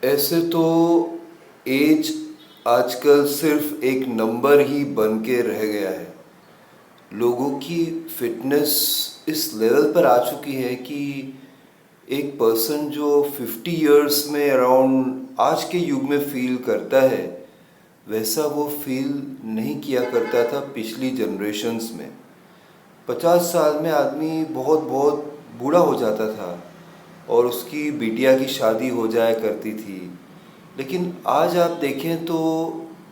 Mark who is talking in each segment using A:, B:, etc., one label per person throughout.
A: ऐसे तो एज आजकल सिर्फ एक नंबर ही बन के रह गया है। लोगों की फिटनेस इस लेवल पर आ चुकी है कि एक पर्सन जो 50 इयर्स में अराउंड आज के युग में फील करता है, वैसा वो फील नहीं किया करता था पिछली जनरेशन्स में। 50 साल में आदमी बहुत बहुत बूढ़ा हो जाता था और उसकी बिटिया की शादी हो जाया करती थी। लेकिन आज आप देखें तो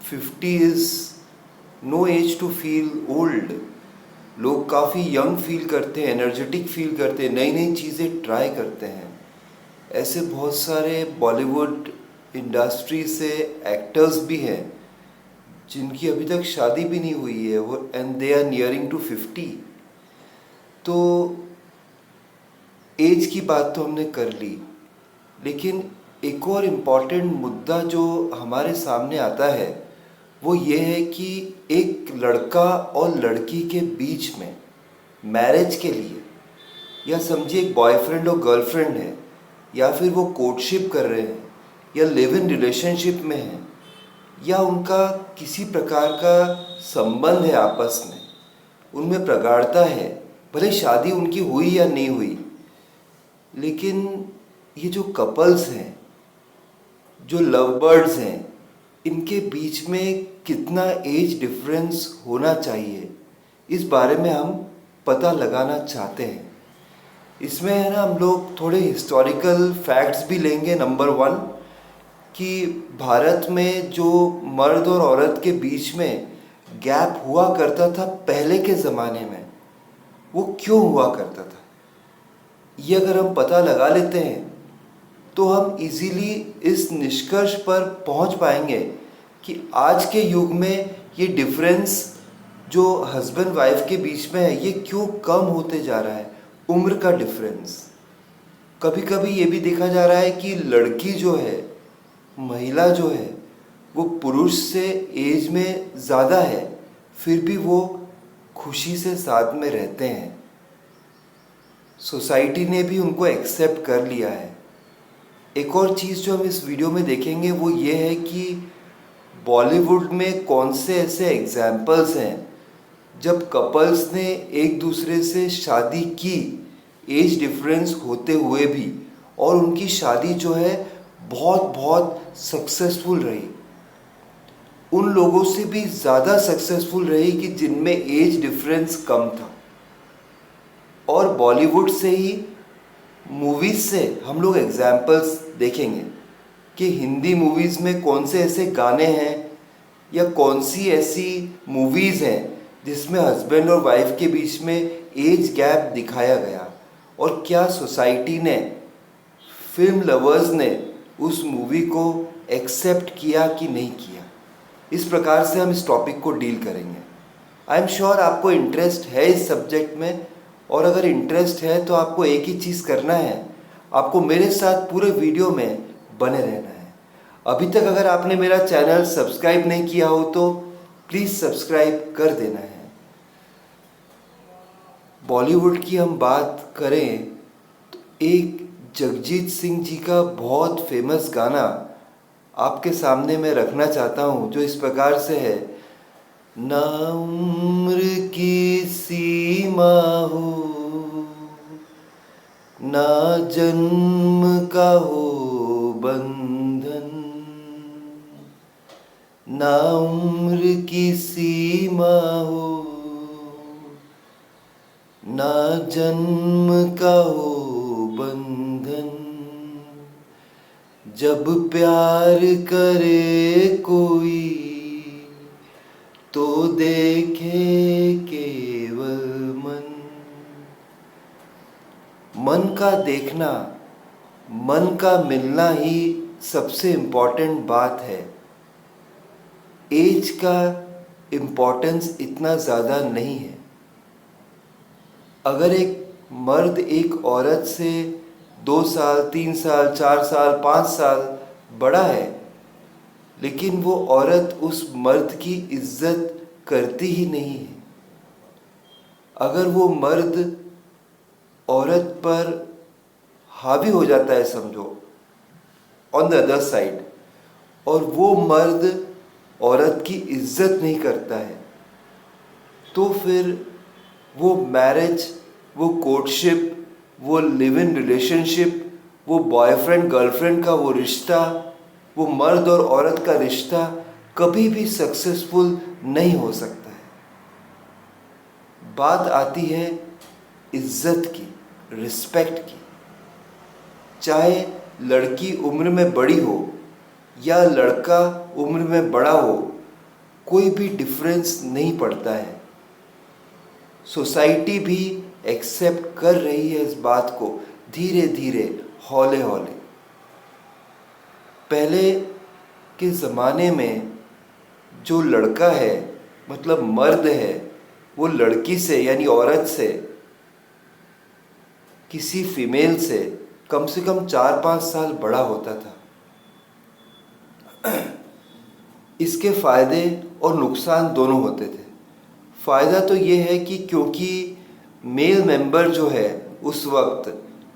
A: 50 is no age to feel old. लोग काफ़ी यंग फील करते हैं, एनर्जेटिक फील करते हैं, नई नई चीज़ें ट्राई करते हैं। ऐसे बहुत सारे बॉलीवुड इंडस्ट्री से एक्टर्स भी हैं जिनकी अभी तक शादी भी नहीं हुई है, वो and they are nearing to 50। तो एज की बात तो हमने कर ली, लेकिन एक और इम्पॉर्टेंट मुद्दा जो हमारे सामने आता है वो ये है कि एक लड़का और लड़की के बीच में मैरिज के लिए, या समझिए एक बॉयफ्रेंड और गर्लफ्रेंड है, या फिर वो कोर्टशिप कर रहे हैं, या लिव इन रिलेशनशिप में हैं, या उनका किसी प्रकार का संबंध है आपस में, उनमें प्रगाढ़ता है, भले शादी उनकी हुई या नहीं हुई। लेकिन ये जो कपल्स हैं, जो लव बर्ड्स हैं, इनके बीच में कितना एज डिफरेंस होना चाहिए, इस बारे में हम पता लगाना चाहते हैं। इसमें है ना, हम लोग थोड़े हिस्टोरिकल फैक्ट्स भी लेंगे। नंबर वन, कि भारत में जो मर्द और औरत के बीच में गैप हुआ करता था पहले के ज़माने में, वो क्यों हुआ करता था, ये अगर हम पता लगा लेते हैं तो हम इजीली इस निष्कर्ष पर पहुंच पाएंगे कि आज के युग में ये डिफरेंस जो हस्बैंड वाइफ के बीच में है, ये क्यों कम होते जा रहा है। उम्र का डिफरेंस, कभी कभी ये भी देखा जा रहा है कि लड़की जो है, महिला जो है, वो पुरुष से एज में ज़्यादा है, फिर भी वो खुशी से साथ में रहते हैं। सोसाइटी ने भी उनको एक्सेप्ट कर लिया है। एक और चीज़ जो हम इस वीडियो में देखेंगे वो ये है कि बॉलीवुड में कौन से ऐसे एग्जाम्पल्स हैं जब कपल्स ने एक दूसरे से शादी की एज डिफरेंस होते हुए भी, और उनकी शादी जो है बहुत बहुत सक्सेसफुल रही, उन लोगों से भी ज़्यादा सक्सेसफुल रही कि जिनमें एज डिफरेंस कम था। और बॉलीवुड से ही, मूवीज़ से हम लोग एग्जाम्पल्स देखेंगे कि हिंदी मूवीज़ में कौन से ऐसे गाने हैं या कौन सी ऐसी मूवीज़ हैं जिसमें हस्बैंड और वाइफ के बीच में एज गैप दिखाया गया, और क्या सोसाइटी ने, फिल्म लवर्स ने उस मूवी को एक्सेप्ट किया कि नहीं किया। इस प्रकार से हम इस टॉपिक को डील करेंगे। आई एम श्योर आपको इंटरेस्ट है इस सब्जेक्ट में, और अगर इंटरेस्ट है तो आपको एक ही चीज़ करना है, आपको मेरे साथ पूरे वीडियो में बने रहना है। अभी तक अगर आपने मेरा चैनल सब्सक्राइब नहीं किया हो तो प्लीज़ सब्सक्राइब कर देना है। बॉलीवुड की हम बात करें तो एक जगजीत सिंह जी का बहुत फेमस गाना आपके सामने मैं रखना चाहता हूँ, जो इस प्रकार से है। ना उम्र की सीमा हो, ना जन्म का हो बंधन, ना उम्र की सीमा हो, ना जन्म का हो बंधन, जब प्यार करे कोई तो देखे केवल मन। मन का देखना, मन का मिलना ही सबसे इम्पॉर्टेंट बात है। एज का इम्पॉर्टेंस इतना ज़्यादा नहीं है। अगर एक मर्द एक औरत से 2 साल, 3 साल, 4 साल, 5 साल बड़ा है, लेकिन वो औरत उस मर्द की इज्जत करती ही नहीं है। अगर वो मर्द औरत पर हावी हो जाता है समझो, ऑन द अदर साइड, और वो मर्द औरत की इज्जत नहीं करता है, तो फिर वो मैरिज, वो कोर्टशिप, वो लिव इन रिलेशनशिप, वो बॉयफ्रेंड गर्लफ्रेंड का वो रिश्ता, वो मर्द और औरत का रिश्ता कभी भी सक्सेसफुल नहीं हो सकता है। बात आती है इज्जत की, रिस्पेक्ट की। चाहे लड़की उम्र में बड़ी हो या लड़का उम्र में बड़ा हो, कोई भी डिफरेंस नहीं पड़ता है। सोसाइटी भी एक्सेप्ट कर रही है इस बात को, धीरे धीरे, हौले हौले। पहले के ज़माने में जो लड़का है, मतलब मर्द है, वो लड़की से यानी औरत से, किसी फीमेल से कम 4-5 साल बड़ा होता था। इसके फ़ायदे और नुकसान दोनों होते थे। फ़ायदा तो ये है कि क्योंकि मेल मेंबर जो है उस वक्त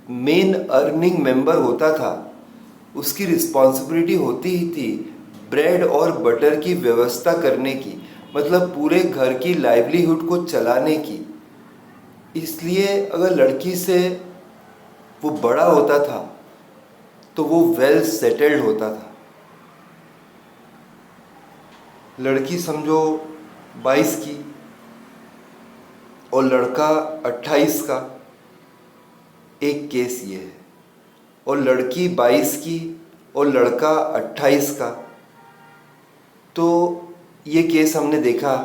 A: मेन अर्निंग मेंबर होता था, उसकी रिस्पॉन्सिबिलिटी होती ही थी ब्रेड और बटर की व्यवस्था करने की, मतलब पूरे घर की लाइवलीहुड को चलाने की। इसलिए अगर लड़की से वो बड़ा होता था तो वो वेल सेटल्ड होता था। लड़की समझो 22 की और लड़का 28 का, एक केस ये है। और लड़की 22 की और लड़का 28 का, तो ये केस हमने देखा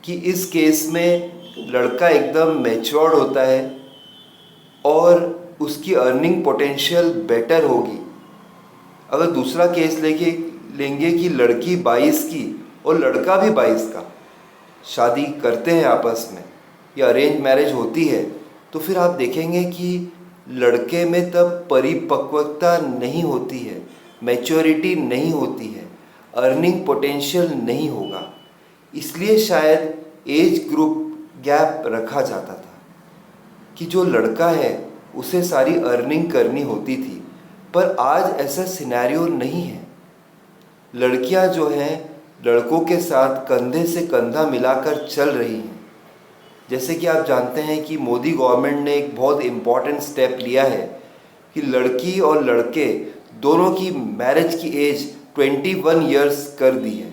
A: कि इस केस में लड़का एकदम मैच्योर्ड होता है और उसकी अर्निंग पोटेंशियल बेटर होगी। अगर दूसरा केस लेंगे कि लड़की 22 की और लड़का भी 22 का, शादी करते हैं आपस में या अरेंज मैरिज होती है, तो फिर आप देखेंगे कि लड़के में तब परिपक्वता नहीं होती है, मैच्योरिटी नहीं होती है, अर्निंग पोटेंशियल नहीं होगा। इसलिए शायद एज ग्रुप गैप रखा जाता था कि जो लड़का है उसे सारी अर्निंग करनी होती थी। पर आज ऐसा सिनेरियो नहीं है। लड़कियां जो हैं लड़कों के साथ कंधे से कंधा मिलाकर चल रही हैं। जैसे कि आप जानते हैं कि मोदी गवर्नमेंट ने एक बहुत इम्पॉर्टेंट स्टेप लिया है कि लड़की और लड़के दोनों की मैरिज की एज 21 इयर्स कर दी है।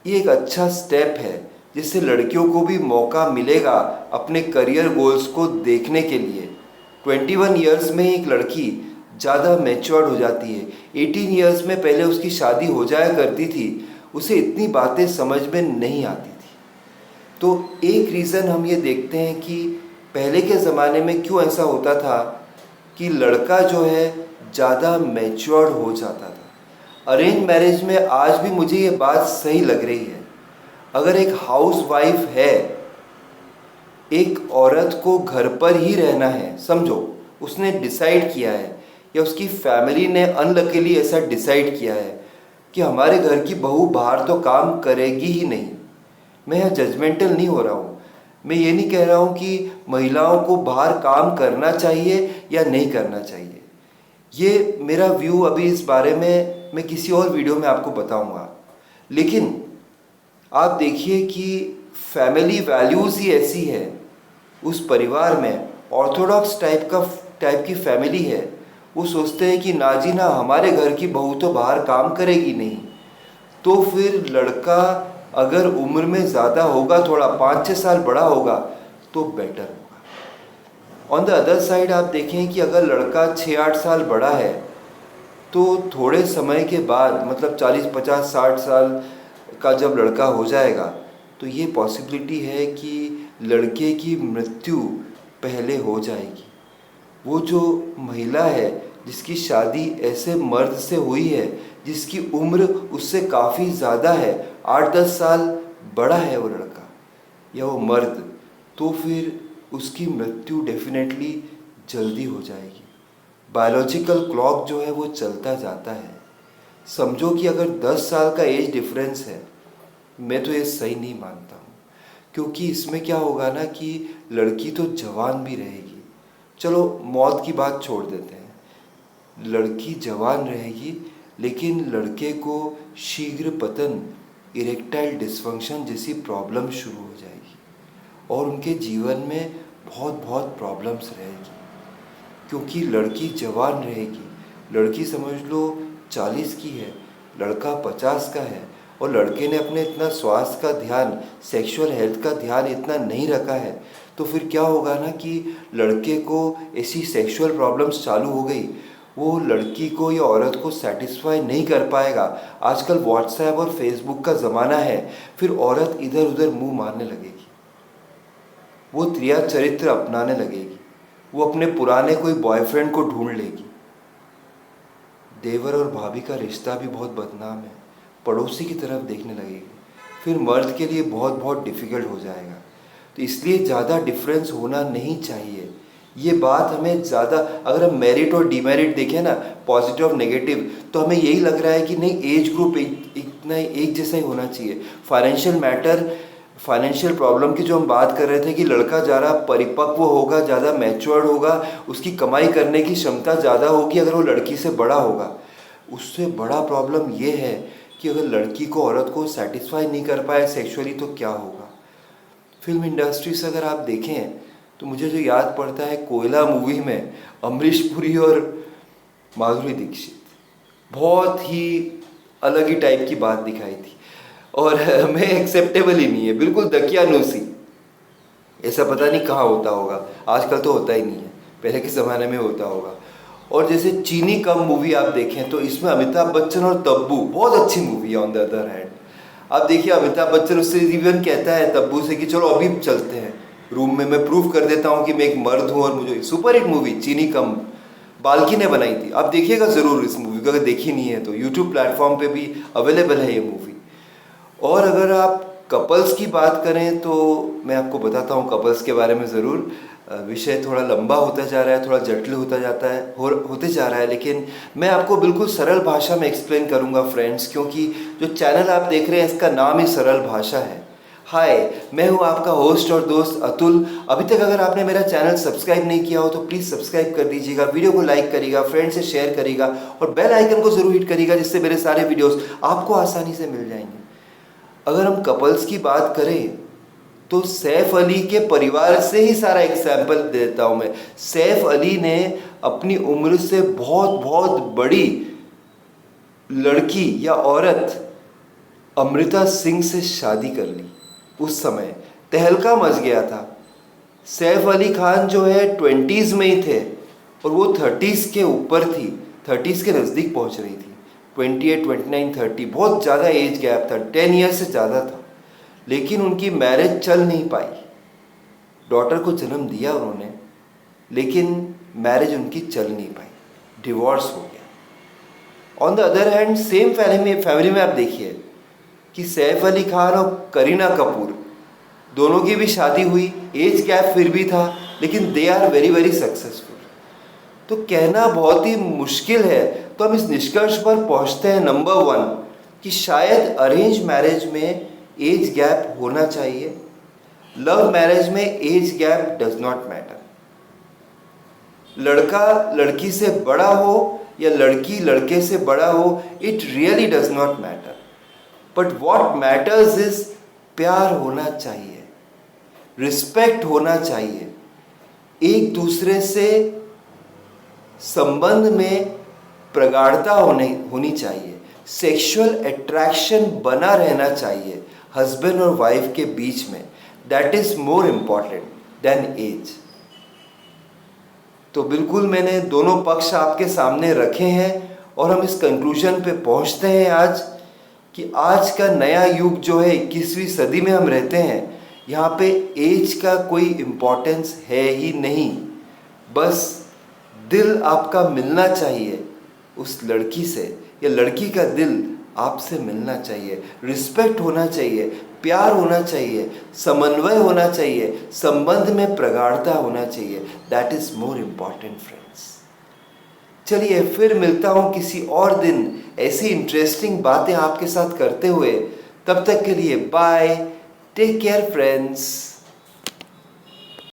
A: ये एक अच्छा स्टेप है जिससे लड़कियों को भी मौका मिलेगा अपने करियर गोल्स को देखने के लिए। 21 इयर्स में एक लड़की ज़्यादा मैच्योर्ड हो जाती है। 18 इयर्स में पहले उसकी शादी हो जाया करती थी, उसे इतनी बातें समझ में नहीं आती थी। तो एक रीज़न हम ये देखते हैं कि पहले के ज़माने में क्यों ऐसा होता था कि लड़का जो है ज़्यादा मैच्योर्ड हो जाता था। अरेंज मैरिज में आज भी मुझे ये बात सही लग रही है। अगर एक हाउस वाइफ है, एक औरत को घर पर ही रहना है, समझो उसने डिसाइड किया है या उसकी फैमिली ने अनलकीली ऐसा डिसाइड किया है कि हमारे घर की बहू बाहर तो काम करेगी ही नहीं। मैं यहाँ जजमेंटल नहीं हो रहा हूँ। मैं ये नहीं कह रहा हूँ कि महिलाओं को बाहर काम करना चाहिए या नहीं करना चाहिए। ये मेरा व्यू अभी इस बारे में मैं किसी और वीडियो में आपको बताऊँगा। लेकिन आप देखिए कि फैमिली वैल्यूज़ ही ऐसी है, उस परिवार में ऑर्थोडॉक्स टाइप की फैमिली है। वो सोचते हैं कि ना जी ना, हमारे घर की बहू तो बाहर काम करेगी नहीं। तो फिर लड़का अगर उम्र में ज़्यादा होगा, थोड़ा 5-6 साल बड़ा होगा तो बेटर होगा। ऑन द अदर साइड आप देखें कि अगर लड़का 6-8 साल बड़ा है तो थोड़े समय के बाद, मतलब 40-50-60 साल का जब लड़का हो जाएगा तो ये पॉसिबिलिटी है कि लड़के की मृत्यु पहले हो जाएगी। वो जो महिला है जिसकी शादी ऐसे मर्द से हुई है जिसकी उम्र उससे काफ़ी ज़्यादा है, 8-10 साल बड़ा है वो लड़का या वो मर्द, तो फिर उसकी मृत्यु डेफिनेटली जल्दी हो जाएगी। बायोलॉजिकल क्लॉक जो है वो चलता जाता है। समझो कि अगर 10 साल का एज डिफरेंस है, मैं तो ये सही नहीं मानता हूँ, क्योंकि इसमें क्या होगा ना कि लड़की तो जवान भी रहेगी। चलो मौत की बात छोड़ देते हैं, लड़की जवान रहेगी लेकिन लड़के को शीघ्र पतन, इरेक्टाइल डिसफंक्शन जैसी प्रॉब्लम शुरू हो जाएगी और उनके जीवन में बहुत बहुत प्रॉब्लम्स रहेगी। क्योंकि लड़की जवान रहेगी, लड़की समझ लो 40 की है, लड़का 50 का है, और लड़के ने अपने इतना स्वास्थ्य का ध्यान, सेक्सुअल हेल्थ का ध्यान इतना नहीं रखा है, तो फिर क्या होगा ना कि लड़के को ऐसी सेक्सुअल प्रॉब्लम्स चालू हो गई, वो लड़की को या औरत को सेटिस्फाई नहीं कर पाएगा। आजकल व्हाट्सएप और फेसबुक का ज़माना है, फिर औरत इधर उधर मुंह मारने लगेगी, वो त्रिया चरित्र अपनाने लगेगी, वो अपने पुराने कोई बॉयफ्रेंड को ढूंढ लेगी। देवर और भाभी का रिश्ता भी बहुत बदनाम है, पड़ोसी की तरफ देखने लगेगी, फिर मर्द के लिए बहुत बहुत डिफ़िकल्ट हो जाएगा। तो इसलिए ज़्यादा डिफरेंस होना नहीं चाहिए। ये बात हमें ज़्यादा, अगर हम मेरिट और डीमेरिट देखें ना, पॉजिटिव और नेगेटिव, तो हमें यही लग रहा है कि नहीं एज ग्रुप इतना एक जैसा ही होना चाहिए। फाइनेंशियल मैटर, फाइनेंशियल प्रॉब्लम की जो हम बात कर रहे थे कि लड़का ज़्यादा परिपक्व होगा, ज़्यादा मैच्योर्ड होगा, उसकी कमाई करने की क्षमता ज़्यादा होगी अगर वो लड़की से बड़ा होगा। उससे बड़ा प्रॉब्लम ये है कि अगर लड़की को औरत को सेटिस्फाई नहीं कर पाए सेक्सुअली तो क्या होगा। फिल्म इंडस्ट्री से अगर आप देखें तो मुझे जो याद पड़ता है, कोयला मूवी में अमरीश पुरी और माधुरी दीक्षित, बहुत ही अलग ही टाइप की बात दिखाई थी और हमें एक्सेप्टेबल ही नहीं है, बिल्कुल दकियानूसी। ऐसा पता नहीं कहाँ होता होगा, आजकल तो होता ही नहीं है, पहले के ज़माने में होता होगा। और जैसे चीनी कम मूवी आप देखें तो इसमें अमिताभ बच्चन और तब्बू, बहुत अच्छी मूवी है। ऑन द अदर हैंड आप देखिए, अमिताभ बच्चन उससे इवन कहता है तब्बू से कि चलो अभी चलते हैं रूम में, मैं प्रूव कर देता हूँ कि मैं एक मर्द हूँ और मुझे। सुपर हिट मूवी चीनी कम, बाल्की ने बनाई थी। आप देखिएगा ज़रूर इस मूवी को, अगर देखी नहीं है तो यूट्यूब प्लेटफॉर्म पे भी अवेलेबल है ये मूवी। और अगर आप कपल्स की बात करें तो मैं आपको बताता हूँ कपल्स के बारे में ज़रूर। विषय थोड़ा लंबा होता जा रहा है, थोड़ा जटिल होता जाता है, होते जा रहा है, लेकिन मैं आपको बिल्कुल सरल भाषा में एक्सप्लेन करूँगा फ्रेंड्स, क्योंकि जो चैनल आप देख रहे हैं इसका नाम ही सरल भाषा है। हाय, मैं हूँ आपका होस्ट और दोस्त अतुल। अभी तक अगर आपने मेरा चैनल सब्सक्राइब नहीं किया हो तो प्लीज़ सब्सक्राइब कर दीजिएगा, वीडियो को लाइक करिएगा, फ्रेंड से शेयर करिएगा और बेल आइकन को ज़रूर हिट करिएगा, जिससे मेरे सारे वीडियोस आपको आसानी से मिल जाएंगे। अगर हम कपल्स की बात करें तो सैफ अली के परिवार से ही सारा एग्जाम्पल देता हूँ मैं। सैफ अली ने अपनी उम्र से बहुत बहुत बड़ी लड़की या औरत अमृता सिंह से शादी कर ली। उस समय तहलका मच गया था। सैफ अली खान जो है 20s में ही थे और वो 30s के ऊपर थी, 30s के नज़दीक पहुंच रही थी, 28, 29, 30, बहुत ज़्यादा एज गैप था, 10 ईयर से ज़्यादा था। लेकिन उनकी मैरिज चल नहीं पाई। डॉटर को जन्म दिया उन्होंने, लेकिन मैरिज उनकी चल नहीं पाई, डिवोर्स हो गया। On the other hand same family में आप देखिए कि सैफ अली खान और करीना कपूर दोनों की भी शादी हुई, एज गैप फिर भी था, लेकिन they are very very successful. तो कहना बहुत ही मुश्किल है, तो हम इस निष्कर्ष पर पहुंचते हैं नंबर 1 कि शायद अरेंज मैरिज में एज गैप होना चाहिए, लव मैरिज में age gap does not matter. लड़का लड़की से बड़ा हो या लड़की लड़के से बड़ा हो, it really does not matter, but what matters is प्यार होना चाहिए, रिस्पेक्ट होना चाहिए, एक दूसरे से संबंध में प्रगाढ़ता होनी चाहिए, सेक्सुअल अट्रैक्शन बना रहना चाहिए हस्बैंड और वाइफ के बीच में। That is more important than age. तो बिल्कुल मैंने दोनों पक्ष आपके सामने रखे हैं और हम इस कंक्लूजन पे पहुंचते हैं आज कि आज का नया युग जो है 21वीं सदी में हम रहते हैं, यहाँ पे एज का कोई इम्पोर्टेंस है ही नहीं। बस दिल आपका मिलना चाहिए उस लड़की से, या लड़की का दिल आपसे मिलना चाहिए, रिस्पेक्ट होना चाहिए, प्यार होना चाहिए, समन्वय होना चाहिए, संबंध में प्रगाढ़ता होना चाहिए। That is more important friends. चलिए फिर मिलता हूँ किसी और दिन ऐसी इंटरेस्टिंग बातें आपके साथ करते हुए। तब तक के लिए बाय, टेक केयर फ्रेंड्स।